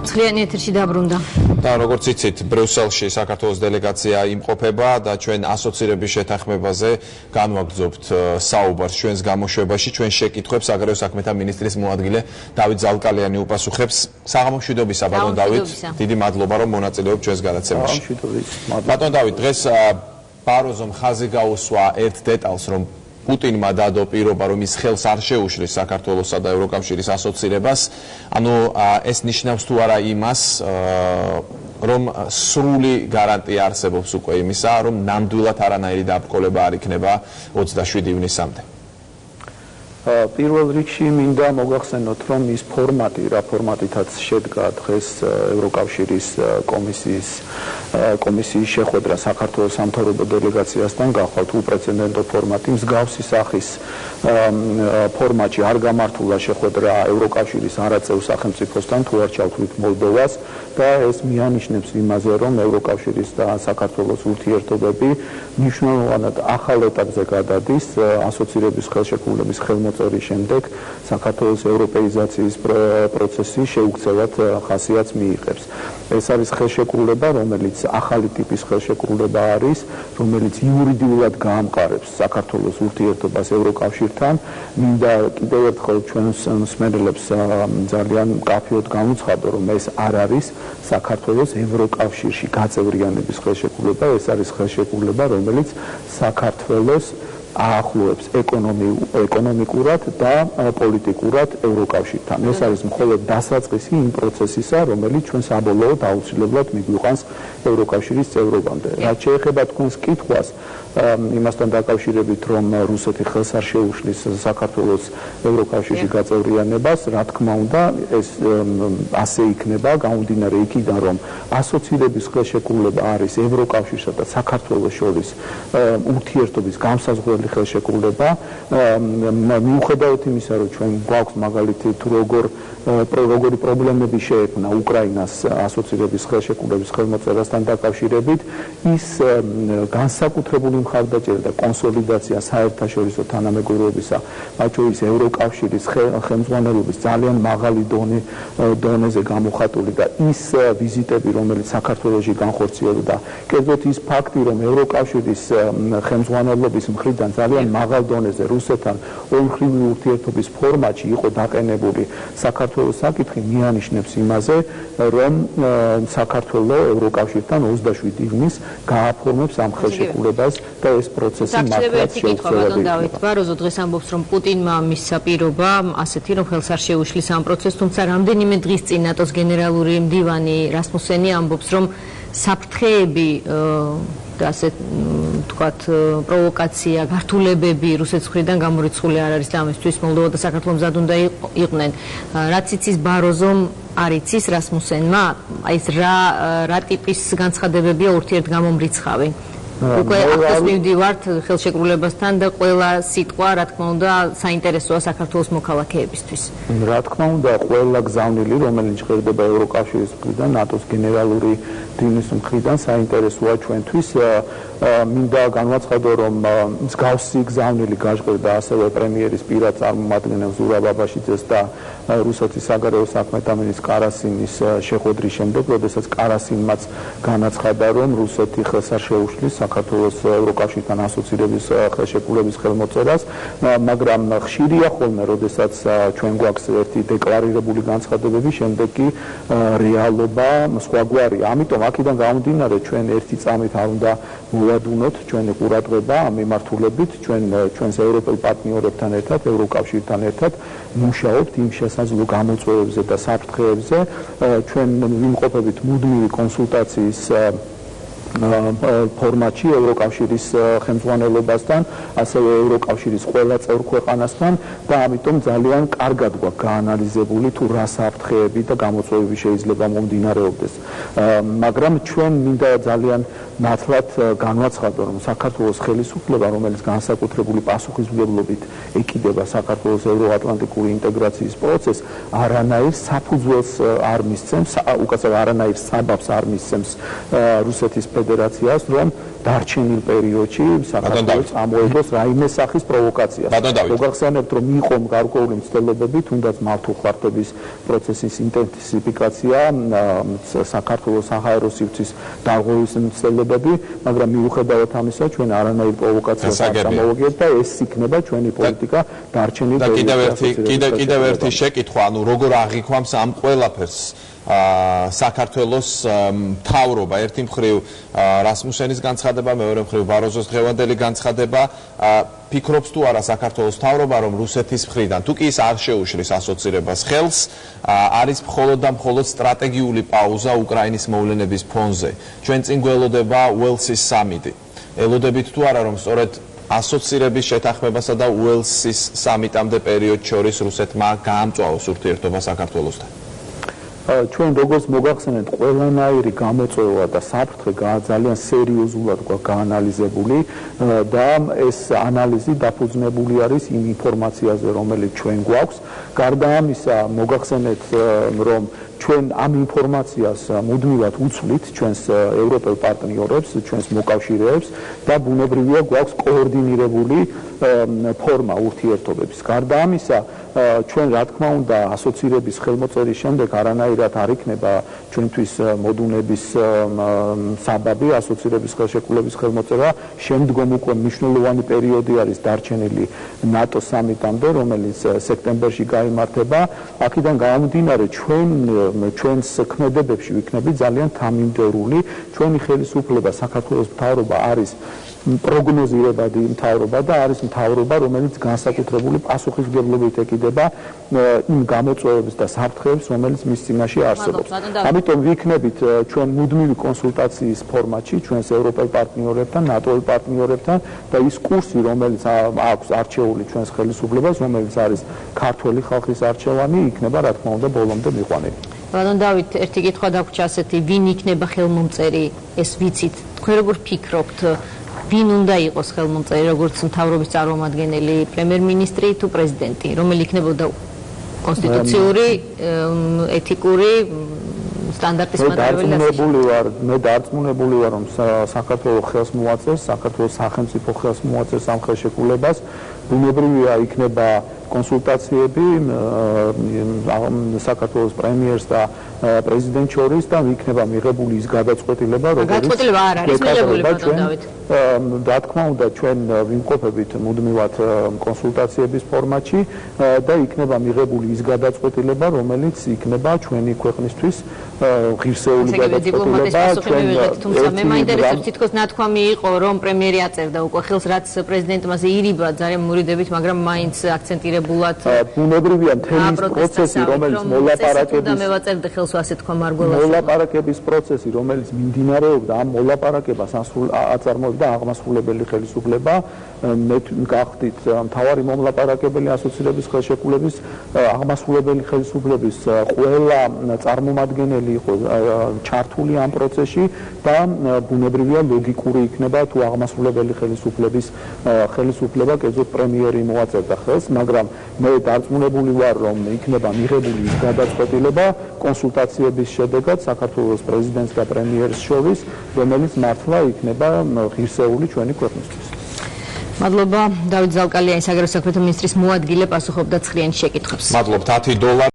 Ცხლიანი ეთერში დაბრუნდა. და როგორც იცით, ბრიუსელში საქართველოს დელეგაცია იმყოფება და ჩვენ ასოცირების შეთანხმებაზე განვაგრძობთ საუბარს ჩვენს გამოშვებაში. ჩვენ შეკითხვებს აგრეთვე საქმეთა მინისტრის მოადგილე დავით ზალკალიანი უპასუხებს. საღამო მშვიდობისა, ბატონ დავით. დიდი მადლობა, რომ მონაწილეობთ ჩვენს გადაცემაში. ბატონ დავით, დღეს ბაროზომ ხაზი გაუსვა ერთ დეტალს, რომ პუტინმა დადო პირობა, რომ ის ხელს არ შეუშლის საქართველოსა და ევროკავშირის ასოცირებას. ანუ ეს ნიშნავს თუ არა იმას, რომ სრული გარანტია არსებობს უკვე იმისა, რომ ნამდვილად არანაირი დაბრკოლება არ იქნება 27 ივნისამდე. პირველ რიგში მინდა მოგახსენოთ, რომ ის ფორმატი, რა ფორმატითაც შედგა დღეს ევროკავშირის კომისიის შეხვედრა საქართველოს სამთავრობო დელეგაციასთან, გახვალთ უპრეცედენტო ფორმატი, მსგავსი სახის ფორმატში არ გამართულა შეხვედრა ევროკავშირის არაწევ სახელმწიფოსთან, თუ არ ჩავთვლით მოლდოვას და ეს მიანიშნებს იმაზე, რომ ევროკავშირის და საქართველოს ურთიერთობები მნიშვნელოვნად ახალ ეტაპზე გადადის ასოცირების ხელშეკრულების ხელმოწერის შემდეგ საქართველოს ევროპეიზაციის პროცესი შეუქცევად ხასიათს მიიღებს. ეს არის ხელშეკრულება, რომელიც ახალი ტიპის ხელშეკრულება არის, რომელიც იურიდიულად გაამყარებს საქართველოს ურთიერთობას ევროკავშირთან. მინდა კიდევ ერთხელ ჩვენს მსმენელებს ძალიან მკაფიოდ განუცხადო, რომ ეს არ არის საქართველოს ევროკავშირში გაწევრიანების ხელშეკრულება, ეს არის ხელშეკრულება, რომელიც საქართველოს აახლოებს ეკონომიკურად და პოლიტიკურად ევროკავშირთან. ეს არის მხოლოდ დასაწყისი იმ პროცესისა, რომელიც ჩვენ საბოლოოდ აუცილებლად მიგვიყვანს ევროკავშირის წევრობამდე. რაც შეეხება თქვენს კითხვას, იმასთან დაკავშირებით, რომ რუსეთი ხელს არ შეუშლის საქართველოს ევროკავშირში გაწევრიანებას, რა თქმა უნდა, ეს ასე იქნება, გამომდინარე იქიდან, რომ ასოცირების ხელშეკრულება არის ევროკავშირსა და საქართველოს შორის ურთიერთობის განსაზღვრელი ხელშეკრულება. მიუხედავად იმისა, რომ ჩვენ გვაქვს მაგალითი თუ როგორი პრობლემები შეექმნა უკრაინას ასოცირების ხელშეკრულების ხელმოწერასთან დაკავშირებით, ის განსაკუთრებული მხარდაჭერა და კონსოლიდაცია საერთაშორისო თანამეგობრობისა, მათ შორის ევროკავშირის ხელმძღვანელობის ძალიან მაღალი დონეზე გამოხატული და ის ვიზიტები, რომელიც საქართველოში განხორციელდა, კერძოდ ის ფაქტი, რომ ევროკავშირის ხელმძღვანელობის მხრიდან ძალიან მაღალ დონეზე რუსეთთან ორმხრივი ურთიერთობის ფორმატში იყო დაყენებული საქართველოს საკითხი, მიანიშნებს იმაზე, რომ საქართველო ევროკავშირთან 27 ივნისს გააფორმებს ამ ხელშეკრულებას და ეს პროცესი მართლაც შეუცვლელად იქნება. ბაროზო დღეს ამბობს, რომ პუტინმა მისცა პირობა ასეთი, რომ ხელს არ შეუშლის ამ პროცესს, თუმცა რამდენიმე დღის წინ ნატოს გენერალური მდივანი რასმუსენი ამბობს, რომ საფრთხეები და ასე თქვათ პროვოკაცია, გართულებები რუსეთის მხრიდან გამორიცხული არ არის და ამისთვის მოლდოვა და საქართველო მზად უნდა იყვნენ. რაც იცის ბაროზომ არ იცის რასმუსენმა, აი ეს რა ტიპის განცხადებებია ურთიერთგამომრიცხავი. უკვე ახლოს მივდივართ ხელშეკრულებასთან და ყველა სიტყვა, რა თქმა უნდა, საინტერესოა საქართველოს მოქალაქეებისთვის. რა თქმა უნდა, ყველა გზავნილი, რომელიც ჟღერდება ევროკავშირის მხრიდან, ნატოს გენერალური მდივნის მხრიდან, საინტერესოა ჩვენთვის. მინდა განვაცხადო, რომ მსგავსი გზავნილი გაჟღერდა ასევე პრემიერის პირად წარმომადგენელ ზურაბ აბაშიძეს და რუსეთის საგარეო საქმეთა მინისტრ კარასინის შეხვედრის შემდეგ, როდესაც კარასინმაც განაცხადა, რომ რუსეთი ხელს არ შეუშლის საქართველოს ევროკავშირთან ასოცირების ხელშეკრულების ხელმოწერას, მაგრამ ხშირია ხოლმე, როდესაც ჩვენ გვაქვს ერთი დეკლარირებული განცხადებები, შემდეგ კი რეალობა სხვაგვარია. ამიტომ აქედან გამომდინარე, ჩვენ ერთი წამით არ უნდა მოვადუნოთ ჩვენი ყურადღება ამ მიმართულებით, ჩვენს ევროპელ პარტნიორებთან ერთად, ევროკავშირთან ერთად მუშაობთ იმ შესაძლო გამოწვევებზე და საფრთხეებზე. ჩვენ ვიმყოფებით მუდმივი კონსულტაციის ფორმატში ევროკავშირის ხელმძღვანელობასთან, ასევე ევროკავშირის ყველა წევრ ქვეყანასთან და ამიტომ ძალიან კარგად გვაქვს გაანალიზებული თუ რა საფრთხეები და გამოწვევები შეიძლება მომდინარეობდეს. მაგრამ ჩვენ მინდა ძალიან ნათლად განვაცხადო, რომ საქართველოს ხელისუფლება, რომელიც განსაკუთრებული პასუხისმგებლობით ეკიდება საქართველოს ევროატლანტიკური ინტეგრაციის პროცესს, არანაირ საფუძველს არ მისცემს, უკაცრავ არანაირ საბაბს არ მისცემს რუსეთის ფედერაციას, რომ დარჩენილ პერიოდში საქართველოს ამოიღოს რაიმე სახის პროვოკაციას. მოგახსენებთ, რომ იყო გარკვეული მცდელობები, თუნდაც მართლმხატვრობის პროცესის ინტენსიფიკაცია, საქართველოს საჰაერო სივრცის დარღვევის მცდელობები, მაგრამ მიუხედავად ამისა, ჩვენ არანაირ პროვოკაციას არ გამოვაგებთ და ეს იქნება ჩვენი პოლიტიკა დარჩენილ პერიოდში. კიდევ ერთი შეკითხვა, ანუ როგორ აღიქვამს ამ ყველაფერს საქართველოს მთავრობა, ერთი მხრივ რასმუსენის განცხადება, მეორე მხრივ ბაროზოს დღევანდელი განცხადება, ფიქრობს თუ არა საქართველოს მთავრობა, რომ რუსეთის მხრიდან თუ კი ის არ შეუშლის ასოცირებას ხელს, არის მხოლოდ და მხოლოდ სტრატეგიული პაუზა უკრაინის მოვლენების ფონზე. ჩვენ წინ გველოდება უელსის სამიტი. ელოდებით თუ არა, რომ სწორედ ასოცირების შეთანხმებასა და უელსის სამიტამდე პერიოდს შორის რუსეთმა გაამწვავოს ურთიერთობა საქართველოსთან. ჩვენ როგორც მოგახსენეთ, ყველანაირი გამოწვევა და საფრთხე ძალიან სერიოზულად გაანალიზებული და ეს ანალიზი დაფუძნებული არის იმ ინფორმაციაზე, რომელიც ჩვენ გვაქვს. გარდა ამისა, მოგახსენეთ, რომ ჩვენ ამ ინფორმაციას მუდმივად უცვლით ჩვენს ევროპელ პარტნიორებს, ჩვენს მოკავშირეებს და ბუნებრივია გვაქვს კოორდინირებული ფორმა ურთიერთობების. გარდა ამისა, ჩვენ რა თქმა უნდა ასოცირების ხელმოწერის შემდეგ არანაირად არ იქნება ჩვენთვის მოდუნების საბაბი ასოცირების ხელშეკრულების ხელმოწერა. შემდგომ უკვე მნიშვნელოვანი პერიოდი არის დარჩენილი ნატოს სამიტამდე, რომელიც სექტემბერში გაიმართება. აქედან გამომდინარე ჩვენს ქმედებებში ვიქნებით ძალიან თამიმდევრული. ჩვენი ხელისუფლება, საქართველოს მთავრობა არის პროგნოზირებადი მთავრობა და არის მთავრობა, რომელიც განსაკუთრებული პასუხისმგებლობით ეკიდება იმ გამოწვევებს და საფრთხეებს, რომელიც მის წინაშე არსებობს. ამიტომ ვიქნებით ჩვენ მუდმივი კონსულტაციის ფორმატში ჩვენს ევროპელ პარტნიორებთან, ნატოელ პარტნიორებთან და ის კურსი, რომელიც აქვს არჩეული ჩვენს ხელისუფლებას, რომელიც არის ქართველი ხალხის არჩევანი, იქნება რა თქმა უნდა ბოლომდე მიყვანილი. ბატონ დავით, ერთი კითხვა დაგვჭირდა ასეთი, ვინ იქნება ხელმომწერი, ეს ვიცით. თქვენ როგორ ფიქრობთ, ვინ უნდა იყოს ხელმომწერი, როგორც მთავრობის წარმომადგენელი, პრემიერ-მინისტრი თუ პრეზიდენტი, რომელი იქნებოდა კონსტიტუციური, ეთიკური სტანდარტის მატარებელი? მე დარწმუნებული ვარ, რომ საქართველოს ხელს მოაწერს, საქართველოს სახელმწიფო ხელს მოაწერს ამ ხელშეკრულებას. ბუნებრივია იქნება კონსულტაციები საქართველოს პრემიერს და პრეზიდენტს შორის და იქნება მიღებული ის გადაწყვეტილება, როგორიც გადაწყვეტილება არ არის მიღებული, ბატონ დავით. რა თქმა უნდა, ჩვენ ვიმყოფებით მუდმივად კონსულტაციების ფორმატში და იქნება მიღებული ის გადაწყვეტილება, რომელიც იქნება ჩვენი ქვეყნისთვის ღირსეული გადაწყვეტილება. თუმცა მე მაინტერესებს, თითქოს ნათქვამი იყო, რომ პრემიერი აწერდა უკვე ხელს, რაც პრეზიდენტმა ირიბა ძალიან მურიდებით, მაგრამ მაინც აქცენტირებულად ბუნებრივია მთელი პროცესი, რომელიც მოლაპარაკების პროცესი, რომელიც მიმდინარეობდა, ამ მოლაპარაკებას აწარმოებდა აღმასრულებელი ხელისუფლება. მე გახდით მთავარი მომლაპარაკებელი ასოცირების ხელშეკრულების აღმასრულებელი ხელისუფლების ყველა წარმომადგენელი იყო ჩართული ამ პროცესში და ბუნებრივია ლოგიკური იქნება თუ აღმასრულებელი ხელისუფლების ხელისუფლება კერძოდ პრემიერი მოაწერდა ხელს, მაგრამ მე დარწმუნებული ვარ, რომ იქნება მიღებული ის გადაწყვეტილება კონსულტაციების შედეგად საქართველოს პრეზიდენტს და პრემიერს შორის, რომელიც მართლა იქნება ღირსეული ჩვენი ქვეყნისთვის. მადლობა. დავით ზალკალიანი, საგარეო საქმეთა მინისტრის მოადგილე, პასუხობდა ცხრიანი შეკითხვებს. მადლობთ. $10